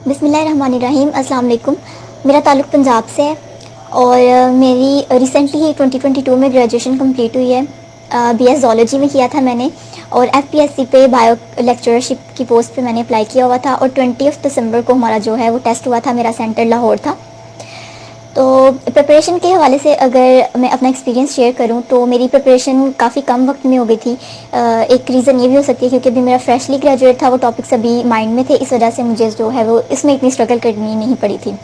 बिस्मिल्लाहिर्रहमानिर्रहीम। अस्सलाम वालेकुम। मेरा ताल्लुक़ पंजाब से है और मेरी रिसेंटली ही 2022 में ग्रेजुएशन कंप्लीट हुई है। बीएस ज़ूलॉजी में किया था मैंने और एफपीएससी पे बायो लेक्चरशिप की पोस्ट पे मैंने अप्लाई किया हुआ था और 20 दिसंबर को हमारा जो है वो टेस्ट हुआ था। मेरा सेंटर लाहौर था। तो प्रिपरेशन के हवाले से अगर मैं अपना एक्सपीरियंस शेयर करूं तो मेरी प्रिपरेशन काफ़ी कम वक्त में हो गई थी। एक रीज़न ये भी हो सकती है क्योंकि अभी मेरा फ्रेशली ग्रेजुएट था, वो टॉपिक्स अभी माइंड में थे, इस वजह से मुझे जो है वो इसमें इतनी स्ट्रगल करनी नहीं पड़ी थी।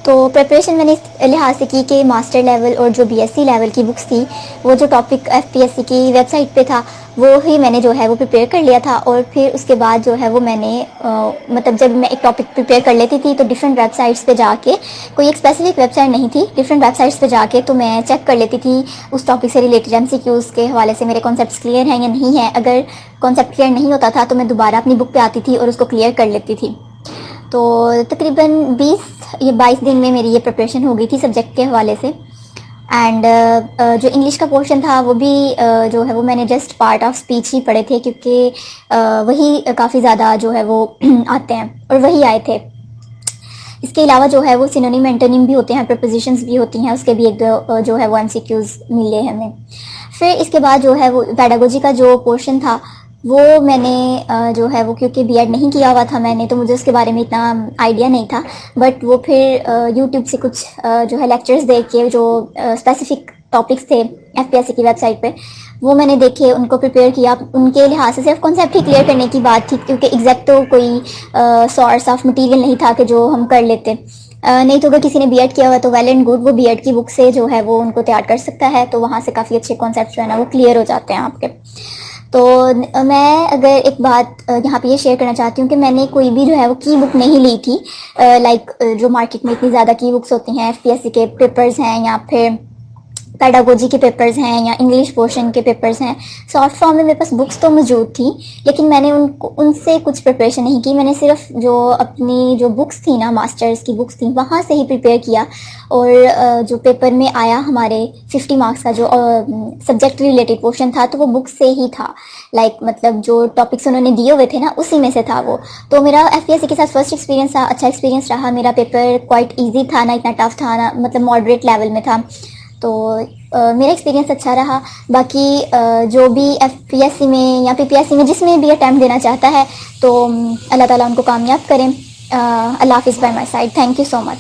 तो प्रिपरेशन मैंने इस लिहाज से की कि मास्टर लेवल और जो बीएससी लेवल की बुक्स थी, वो जो टॉपिक एफपीएससी की वेबसाइट पे था वो ही मैंने जो है वो प्रिपेयर कर लिया था। और फिर उसके बाद जो है वो मैंने मतलब जब मैं एक टॉपिक प्रिपेयर कर लेती थी तो डिफरेंट वेबसाइट्स पे जाके, कोई एक स्पेसिफिक वेबसाइट नहीं थी, डिफरेंट वेबसाइट्स पे जाके तो मैं चेक कर लेती थी उस टॉपिक से रिलेटेड एमसीक्यूज़ के हवाले से मेरे कॉन्सेप्ट्स क्लियर हैं या नहीं है। अगर कॉन्सेप्ट क्लियर नहीं होता था तो मैं दोबारा अपनी बुक पे आती थी और उसको क्लियर कर लेती थी। तो तकरीबन 20 या 22 दिन में मेरी ये प्रिपरेशन हो गई थी सब्जेक्ट के हवाले से। एंड जो इंग्लिश का पोर्शन था वो भी जो है वो मैंने जस्ट पार्ट ऑफ स्पीच ही पढ़े थे क्योंकि वही काफ़ी ज़्यादा जो है वो आते हैं और वही आए थे। इसके अलावा जो है वो सिनोनिम एंटोनिम भी होते हैं, प्रीपोजिशंस भी होती हैं, उसके भी एक दो जो है वो एमसीक्यूज़ मिले हमें। फिर इसके बाद जो है वो पेडागोजी का जो पोर्शन था वो मैंने जो है वो क्योंकि बीएड नहीं किया हुआ था मैंने, तो मुझे उसके बारे में इतना आइडिया नहीं था। बट वो फिर यूट्यूब से कुछ जो है लेक्चर्स देख के जो स्पेसिफिक टॉपिक्स थे एफपीएससी की वेबसाइट पे वो मैंने देखे, उनको प्रिपेयर किया। उनके लिहाज से सिर्फ कॉन्सेप्ट ही क्लियर करने की बात थी क्योंकि एग्जैक्ट तो कोई सोर्स ऑफ मटेरियल नहीं था कि जो हम कर लेते। नहीं तो अगर किसी ने बीएड किया हुआ तो वेल एंड गुड, वो बीएड की बुक से जो है वो उनको तैयार कर सकता है, तो वहाँ से काफ़ी अच्छे कॉन्सेप्ट जो है ना वो क्लियर हो जाते हैं आपके। तो मैं अगर एक बात यहाँ पे ये शेयर करना चाहती हूँ कि मैंने कोई भी जो है वो की बुक नहीं ली थी। लाइक जो मार्केट में इतनी ज़्यादा की बुक्स होती हैं, एफपीएससी के पेपर्स हैं या फिर पेडागोजी के पेपर्स हैं या इंग्लिश पोर्शन के पेपर्स हैं, सॉफ्ट फॉर्म में मेरे पास बुक्स तो मौजूद थी लेकिन मैंने उनसे कुछ प्रिपरेशन नहीं की। मैंने सिर्फ जो अपनी जो बुक्स थी ना, मास्टर्स की बुक्स थी, वहाँ से ही प्रिपेयर किया। और जो पेपर में आया हमारे 50 मार्क्स का जो सब्जेक्ट रिलेटेड पोर्शन था तो वो बुक से ही था। लाइक मतलब जो टॉपिक्स उन्होंने दिए हुए थे ना उसी में से था वो। तो मेरा एफपीएससी के साथ फर्स्ट एक्सपीरियंस था, अच्छा एक्सपीरियंस रहा। मेरा पेपर क्वाइट ईजी था, ना इतना टफ था, ना मतलब मॉडरेट लेवल में था। तो मेरा एक्सपीरियंस अच्छा रहा। बाकी जो भी एफपीएससी में या पीपीएससी में जिसमें भी अटैम्प्ट देना चाहता है तो अल्लाह ताला उनको कामयाब करें। अल्लाह हाफिज़ bye my side. Thank you so much.